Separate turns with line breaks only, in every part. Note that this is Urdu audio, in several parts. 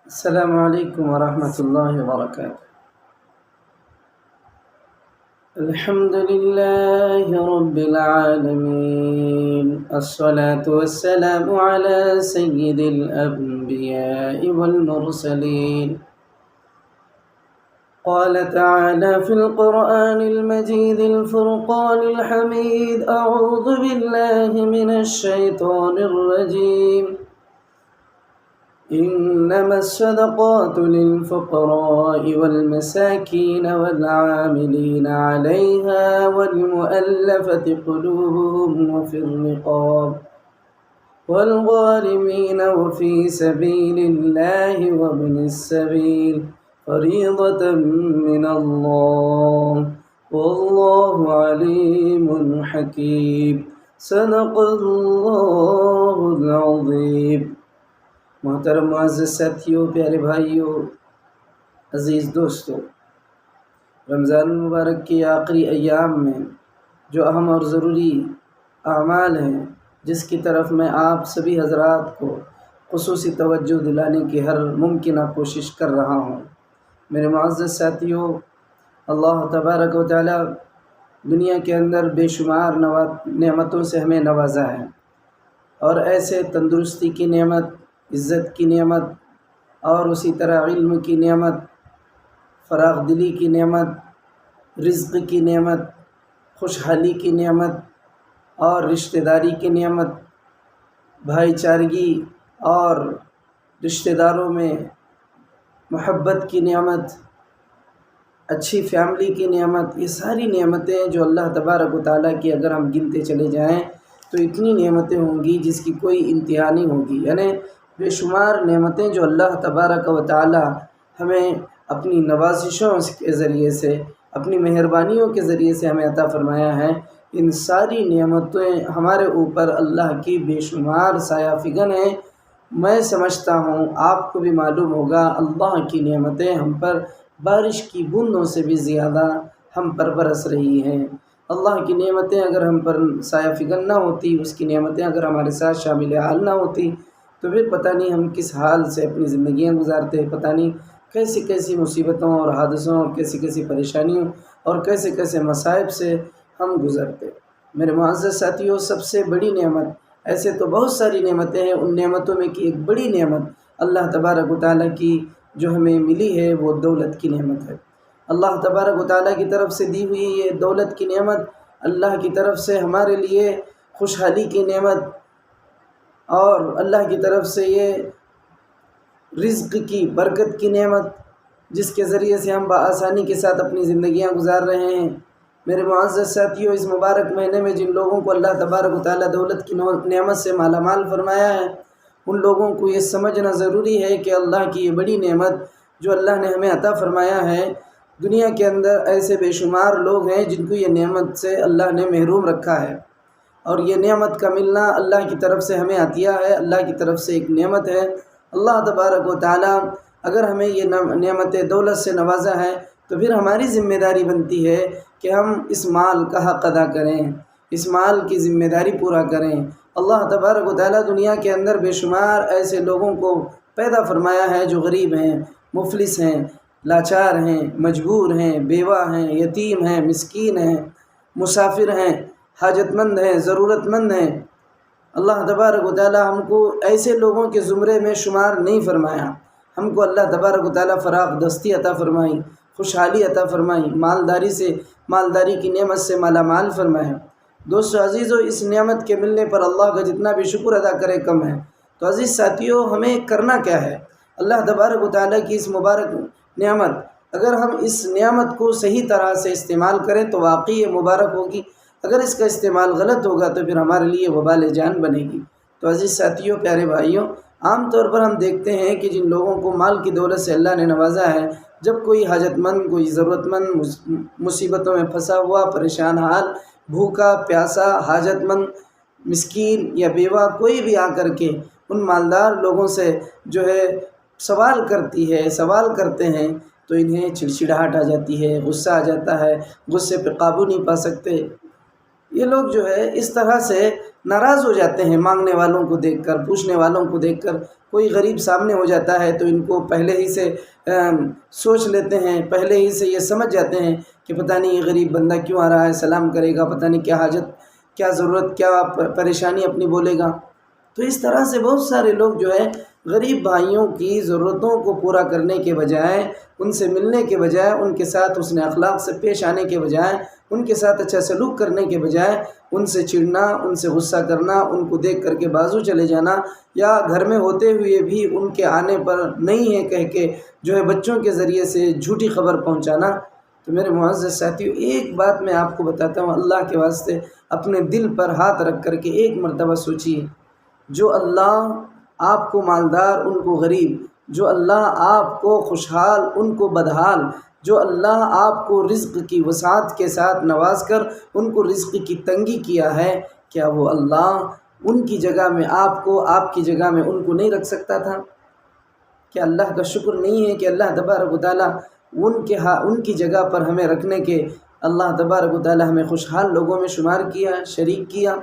السلام عليكم ورحمة الله وبركاته. الحمد لله رب العالمين، الصلاة والسلام على سيد الأنبياء والمرسلين. قال تعالى في القرآن المجيد الفرقان الحميد: أعوذ بالله من الشيطان الرجيم. إنما الصدقات للفقراء والمساكين والعاملين عليها والمؤلفة قلوبهم وفي الرقاب والغارمين وفي سبيل الله وابن السبيل فريضة من الله والله عليم حكيم. صدق الله العظيم. محترم معزز ساتھیوں، پیارے بھائیوں، عزیز دوستوں، رمضان المبارک کے آخری ایام میں جو اہم اور ضروری اعمال ہیں جس کی طرف میں آپ سبھی حضرات کو خصوصی توجہ دلانے کی ہر ممکنہ کوشش کر رہا ہوں. میرے معزز ساتھیوں، اللہ تبارک و تعالی دنیا کے اندر بے شمار نعمتوں سے ہمیں نوازا ہے، اور ایسے تندرستی کی نعمت، عزت کی نعمت، اور اسی طرح علم کی نعمت، فراغ دلی کی نعمت، رزق کی نعمت، خوشحالی کی نعمت، اور رشتہ داری کی نعمت، بھائی چارگی اور رشتہ داروں میں محبت کی نعمت، اچھی فیملی کی نعمت، یہ ساری نعمتیں جو اللہ تبارک و تعالیٰ کی اگر ہم گنتے چلے جائیں تو اتنی نعمتیں ہوں گی جس کی کوئی انتہا نہیں ہوگی. یعنی بے شمار نعمتیں جو اللہ تبارک و تعالی ہمیں اپنی نوازشوں کے ذریعے سے، اپنی مہربانیوں کے ذریعے سے ہمیں عطا فرمایا ہے. ان ساری نعمتیں ہمارے اوپر اللہ کی بے شمار سایہ فگن ہیں. میں سمجھتا ہوں آپ کو بھی معلوم ہوگا، اللہ کی نعمتیں ہم پر بارش کی بوندوں سے بھی زیادہ ہم پر برس رہی ہیں. اللہ کی نعمتیں اگر ہم پر سایہ فگن نہ ہوتی، اس کی نعمتیں اگر ہمارے ساتھ شامل حال نہ ہوتی تو پھر پتہ نہیں ہم کس حال سے اپنی زندگیاں گزارتے، پتہ نہیں کیسی کیسی مصیبتوں اور حادثوں اور کیسی کیسی پریشانیوں اور کیسے کیسے مصائب سے ہم گزرتے. میرے معزز ساتھیوں، سب سے بڑی نعمت، ایسے تو بہت ساری نعمتیں ہیں، ان نعمتوں میں کی ایک بڑی نعمت اللہ تبارک و تعالیٰ کی جو ہمیں ملی ہے وہ دولت کی نعمت ہے. اللہ تبارک و تعالیٰ کی طرف سے دی ہوئی یہ دولت کی نعمت، اللہ کی طرف سے ہمارے لیے خوشحالی کی نعمت، اور اللہ کی طرف سے یہ رزق کی برکت کی نعمت جس کے ذریعے سے ہم بآسانی کے ساتھ اپنی زندگیاں گزار رہے ہیں. میرے معزز ساتھیوں، اس مبارک مہینے میں جن لوگوں کو اللہ تبارک و تعالیٰ دولت کی نعمت سے مالا مال فرمایا ہے، ان لوگوں کو یہ سمجھنا ضروری ہے کہ اللہ کی یہ بڑی نعمت جو اللہ نے ہمیں عطا فرمایا ہے، دنیا کے اندر ایسے بے شمار لوگ ہیں جن کو یہ نعمت سے اللہ نے محروم رکھا ہے، اور یہ نعمت کا ملنا اللہ کی طرف سے ہمیں عطیہ ہے، اللہ کی طرف سے ایک نعمت ہے. اللہ تبارک و تعالیٰ اگر ہمیں یہ نعمت دولت سے نوازا ہے تو پھر ہماری ذمہ داری بنتی ہے کہ ہم اس مال کا حق ادا کریں، اس مال کی ذمہ داری پورا کریں. اللہ تبارک و تعالیٰ دنیا کے اندر بے شمار ایسے لوگوں کو پیدا فرمایا ہے جو غریب ہیں، مفلس ہیں، لاچار ہیں، مجبور ہیں، بیوہ ہیں، یتیم ہیں، مسکین ہیں، مسافر ہیں، حاجت مند ہیں، ضرورت مند ہیں. اللہ تبارک و تعالیٰ ہم کو ایسے لوگوں کے زمرے میں شمار نہیں فرمایا. ہم کو اللہ تبارک و تعالیٰ فراغ دستی عطا فرمائی، خوشحالی عطا فرمائی، مالداری کی نعمت سے مالا مال فرمایا. دوستو عزیزو، اس نعمت کے ملنے پر اللہ کا جتنا بھی شکر ادا کرے کم ہے. تو عزیز ساتھیوں، ہمیں کرنا کیا ہے؟ اللہ تبارک و تعالیٰ کی اس مبارک نعمت، اگر ہم اس نعمت کو صحیح طرح سے استعمال کریں تو واقعی یہ مبارک ہوگی. اگر اس کا استعمال غلط ہوگا تو پھر ہمارے لیے وبال جان بنے گی. تو عزیز ساتھیوں، پیارے بھائیوں، عام طور پر ہم دیکھتے ہیں کہ جن لوگوں کو مال کی دولت سے اللہ نے نوازا ہے، جب کوئی حاجت مند، کوئی ضرورت مند مصیبتوں میں پھنسا ہوا، پریشان حال، بھوکا پیاسا، حاجت مند، مسکین یا بیوہ کوئی بھی آ کر کے ان مالدار لوگوں سے جو ہے سوال کرتے ہیں تو انہیں چڑچڑاہٹ آ جاتی ہے، غصہ آ جاتا ہے، غصے پہ قابو نہیں پا سکتے. یہ لوگ جو ہے اس طرح سے ناراض ہو جاتے ہیں مانگنے والوں کو دیکھ کر، پوچھنے والوں کو دیکھ کر۔ کوئی غریب سامنے ہو جاتا ہے تو ان کو پہلے ہی سے سوچ لیتے ہیں، پہلے ہی سے یہ سمجھ جاتے ہیں کہ پتہ نہیں یہ غریب بندہ کیوں آ رہا ہے، سلام کرے گا، پتہ نہیں کیا حاجت، کیا ضرورت، کیا پریشانی اپنی بولے گا۔ تو اس طرح سے بہت سارے لوگ جو ہے غریب بھائیوں کی ضرورتوں کو پورا کرنے کے بجائے، ان سے ملنے کے بجائے، ان کے ساتھ حسن اخلاق سے پیش آنے کے بجائے، ان کے ساتھ اچھا سلوک کرنے کے بجائے ان سے چڑنا، ان سے غصہ کرنا، ان کو دیکھ کر کے بازو چلے جانا، یا گھر میں ہوتے ہوئے بھی ان کے آنے پر نہیں ہے کہہ کے جو ہے بچوں کے ذریعے سے جھوٹی خبر پہنچانا۔ تو میرے معزز ساتھیو، ایک بات میں آپ کو بتاتا ہوں، اللہ کے واسطے اپنے دل پر ہاتھ رکھ کر کے ایک مرتبہ سوچیے، جو اللہ آپ کو مالدار ان کو غریب، جو اللہ آپ کو خوشحال ان کو بدحال، جو اللہ آپ کو رزق کی وسعت کے ساتھ نواز کر ان کو رزق کی تنگی کیا ہے، کیا وہ اللہ ان کی جگہ میں آپ کو، آپ کی جگہ میں ان کو نہیں رکھ سکتا تھا؟ کیا اللہ کا شکر نہیں ہے کہ اللہ تبارک و تعالیٰ ان کی جگہ پر ہمیں رکھنے کے، اللہ تبارک و تعالیٰ ہمیں خوشحال لوگوں میں شمار کیا، شریک کیا،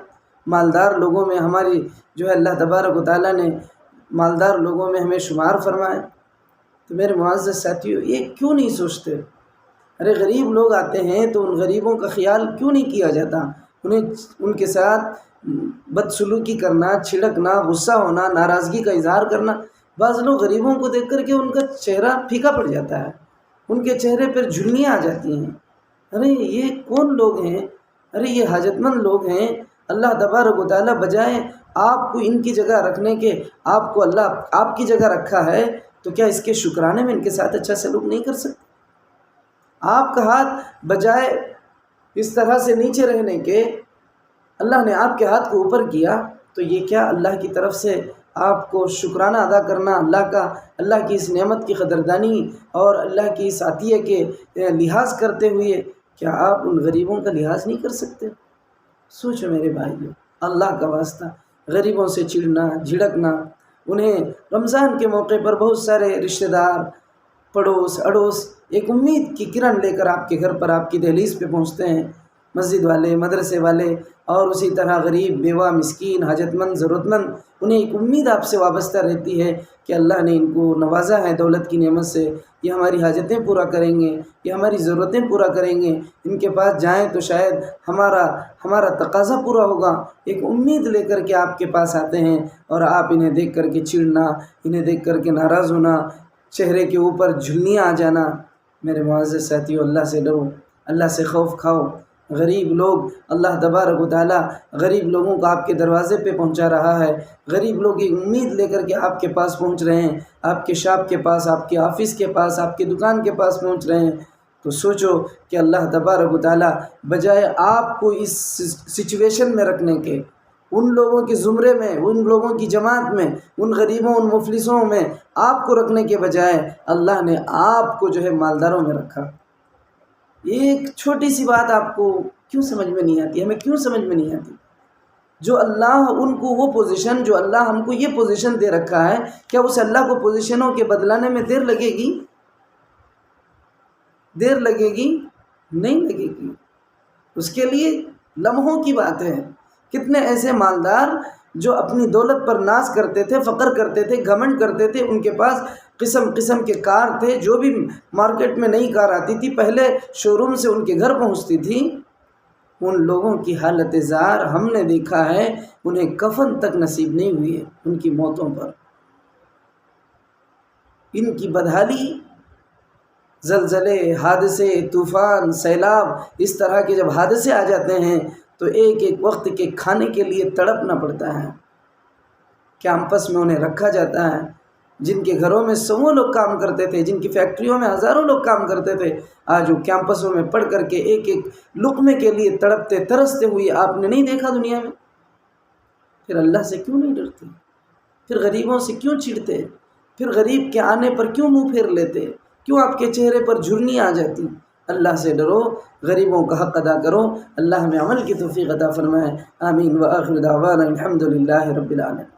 مالدار لوگوں میں ہماری جو ہے اللہ تبارک و تعالیٰ نے مالدار لوگوں میں ہمیں شمار فرمائے۔ تو میرے معزز ساتھیو، یہ کیوں نہیں سوچتے؟ ارے غریب لوگ آتے ہیں تو ان غریبوں کا خیال کیوں نہیں کیا جاتا؟ ان کے ساتھ بدسلوکی کرنا، چھڑکنا، غصہ ہونا، ناراضگی کا اظہار کرنا۔ بعض لوگ غریبوں کو دیکھ کر کے ان کا چہرہ پھیکا پڑ جاتا ہے، ان کے چہرے پر جھریاں آ جاتی ہیں۔ ارے یہ کون لوگ ہیں؟ ارے یہ حاجت مند لوگ ہیں۔ اللہ تبارک و تعالیٰ بجائے آپ کو ان کی جگہ رکھنے کے، آپ کو اللہ آپ کی جگہ رکھا ہے، تو کیا اس کے شکرانے میں ان کے ساتھ اچھا سلوک نہیں کر سکتے؟ آپ کا ہاتھ بجائے اس طرح سے نیچے رہنے کے، اللہ نے آپ کے ہاتھ کو اوپر کیا، تو یہ کیا اللہ کی طرف سے آپ کو شکرانہ ادا کرنا، اللہ کی اس نعمت کی قدردانی اور اللہ کی اس عطیہ کے لحاظ کرتے ہوئے کیا آپ ان غریبوں کا لحاظ نہیں کر سکتے؟ سوچو میرے بھائیو، اللہ کا واسطہ غریبوں سے چڑنا، جھڑکنا۔ انہیں رمضان کے موقع پر بہت سارے رشتہ دار، پڑوس اڑوس ایک امید کی کرن لے کر آپ کے گھر پر، آپ کی دہلیز پہ پہنچتے ہیں، مسجد والے، مدرسے والے، اور اسی طرح غریب، بیوہ، مسکین، حاجت مند، ضرورت مند، انہیں ایک امید آپ سے وابستہ رہتی ہے کہ اللہ نے ان کو نوازا ہے دولت کی نعمت سے، یہ ہماری حاجتیں پورا کریں گے، یہ ہماری ضرورتیں پورا کریں گے، ان کے پاس جائیں تو شاید ہمارا تقاضا پورا ہوگا۔ ایک امید لے کر کے آپ کے پاس آتے ہیں، اور آپ انہیں دیکھ کر کے چڑنا، انہیں دیکھ کر کے ناراض ہونا، چہرے کے اوپر جھلیاں آ جانا۔ میرے معزز ساتھیو، اللہ سے ڈرو، اللہ سے خوف کھاؤ۔ غریب لوگ، اللہ تبارک و تعالیٰ غریب لوگوں کو آپ کے دروازے پہ پہنچا رہا ہے۔ غریب لوگ ایک امید لے کر کے آپ کے پاس پہنچ رہے ہیں، آپ کے شاپ کے پاس، آپ کے آفس کے پاس، آپ کی دکان کے پاس پہنچ رہے ہیں۔ تو سوچو کہ اللہ تبارک و تعالیٰ بجائے آپ کو اس سچویشن میں رکھنے کے، ان لوگوں کے زمرے میں، ان لوگوں کی جماعت میں، ان غریبوں، ان مفلسوں میں آپ کو رکھنے کے بجائے اللہ نے آپ کو جو ہے مالداروں میں رکھا۔ ایک چھوٹی سی بات آپ کو کیوں سمجھ میں نہیں آتی؟ ہمیں کیوں سمجھ میں نہیں آتی؟ جو اللہ ان کو وہ پوزیشن، جو اللہ ہم کو یہ پوزیشن دے رکھا ہے، کیا اس اللہ کو پوزیشنوں کے بدلانے میں دیر لگے گی؟ دیر لگے گی؟ نہیں لگے گی۔ اس کے لیے لمحوں کی بات ہے۔ کتنے ایسے مالدار جو اپنی دولت پر ناز کرتے تھے، فخر کرتے تھے، گھمنڈ کرتے تھے، ان کے پاس قسم قسم کے کار تھے، جو بھی مارکیٹ میں نئی کار آتی تھی پہلے شو روم سے ان کے گھر پہنچتی تھی۔ ان لوگوں کی حالت زار ہم نے دیکھا ہے، انہیں کفن تک نصیب نہیں ہوئی ہے ان کی موتوں پر۔ ان کی بدحالی، زلزلے، حادثے، طوفان، سیلاب، اس طرح کے جب حادثے آ جاتے ہیں تو ایک ایک وقت کے کھانے کے لیے تڑپنا پڑتا ہے۔ کیمپس میں انہیں رکھا جاتا ہے۔ جن کے گھروں میں سووں لوگ کام کرتے تھے، جن کی فیکٹریوں میں ہزاروں لوگ کام کرتے تھے، آج وہ کیمپسوں میں پڑھ کر کے ایک ایک لقمے کے لیے تڑپتے ترستے ہوئے آپ نے نہیں دیکھا دنیا میں؟ پھر اللہ سے کیوں نہیں ڈرتے؟ پھر غریبوں سے کیوں چڑھتے؟ پھر غریب کے آنے پر کیوں منہ پھیر لیتے؟ کیوں آپ کے چہرے پر جھرنی آ جاتی؟ اللہ سے ڈرو، غریبوں کا حق ادا کرو۔ اللہ ہمیں عمل کی توفیق عطا فرمائے۔ آمین وآخر دعوانا الحمد للہ رب العالمین۔